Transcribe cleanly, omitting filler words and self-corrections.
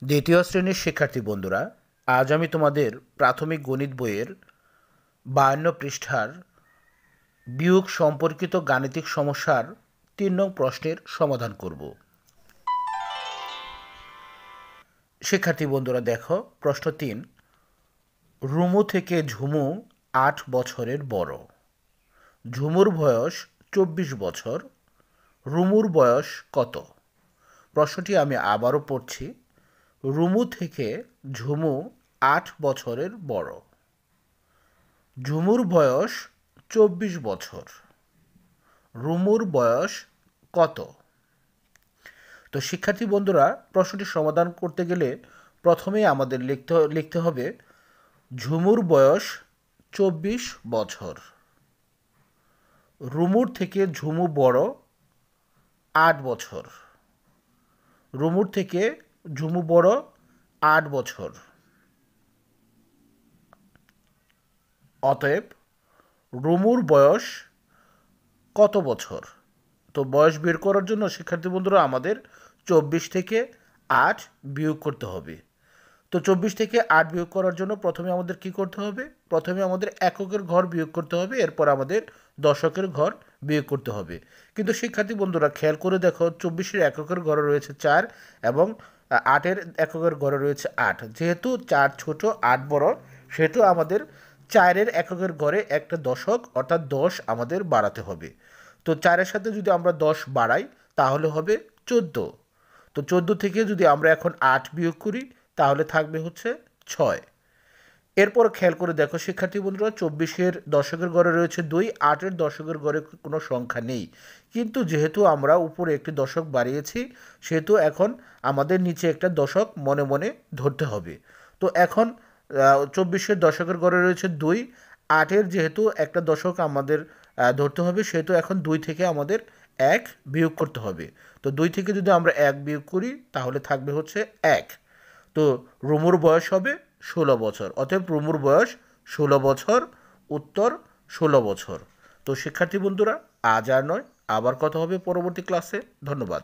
দ্বিতীয় শ্রেণীর শিক্ষার্থী বন্ধুরা, আজ আমি তোমাদের প্রাথমিক গণিত বইয়ের 52 পৃষ্ঠার বিয়োগ সম্পর্কিত গাণিতিক সমস্যার 3 নং প্রশ্নের সমাধান করব। শিক্ষার্থী বন্ধুরা দেখো, প্রশ্ন 3। রুমু থেকে ঝুমু 8 বছরের বড়। ঝুমুর বয়স 24 বছর। রুমুর বয়স কত? প্রশ্নটি আমি আবারও পড়ছি। রুমু থেকে ঝুমু 8 বছরের বড়। ঝুমুর বয়স 24 বছর। রুমুর বয়স কত? তো শিক্ষার্থী বন্ধুরা, প্রশ্নটি সমাধান করতে গেলে প্রথমেই আমাদের লিখতে হবে ঝুমুর বয়স 24 বছর। রুমুর থেকে ঝুমু বড় 8 বছর। রুমুর থেকে ঝুমু বড় 8 বছর। অতএব রুমুর বয়স কত বছর? তো বয়স বের করার জন্য শিক্ষার্থী বন্ধুরা আমাদের 24 থেকে 8 বিয়োগ করতে হবে। তো 24 থেকে 8 বিয়োগ করার জন্য প্রথমে আমাদের কি করতে হবে? প্রথমে আমাদের এককের ঘর বিয়োগ করতে হবে, এরপর আমাদের দশকের ঘর বিয়োগ করতে হবে। কিন্তু শিক্ষার্থী বন্ধুরা খেয়াল করে দেখো, 24-এর এককের ঘরে রয়েছে 4 এবং 8-এর এককের ঘরে রয়েছে 8। যেহেতু 4 ছোট 8 বড়, সেহেতু আমাদের 4-এর এককের ঘরে একটা দশক অর্থাৎ 10 আমাদের বাড়াতে হবে। তো 4-এর সাথে যদি আমরা 10 বাড়াই তাহলে হবে 14। তো 14 থেকে যদি আমরা এখন 8 বিয়োগ করি তাহলে থাকবে হচ্ছে 6। এরপর খেয়াল করে দেখো শিক্ষার্থী বন্ধুরা, 24-এর দশকের ঘরে রয়েছে 2, 8-এর দশকের ঘরে কোনো সংখ্যা নেই। কিন্তু যেহেতু আমরা উপরে একটি দশক বাড়িয়েছি, সেহেতু এখন আমাদের নিচে একটা দশক মনে মনে ধরতে হবে। তো এখন 24-এর দশকের ঘরে রয়েছে 2, 8-এর যেহেতু একটা দশক আমাদের ধরতে হবে, সেহেতু এখন 2 থেকে আমাদের 1 বিয়োগ করতে হবে। তো 2 থেকে যদি আমরা 1 বিয়োগ করি তাহলে থাকবে হচ্ছে 1। তো রুমুর বয়স হবে 16 বছর। অতএব রুমুর বয়স 16 বছর। উত্তর 16 বছর। তো শিক্ষার্থী বন্ধুরা, আজ আর নয়, আবার কথা হবে পরবর্তী ক্লাসে। ধন্যবাদ।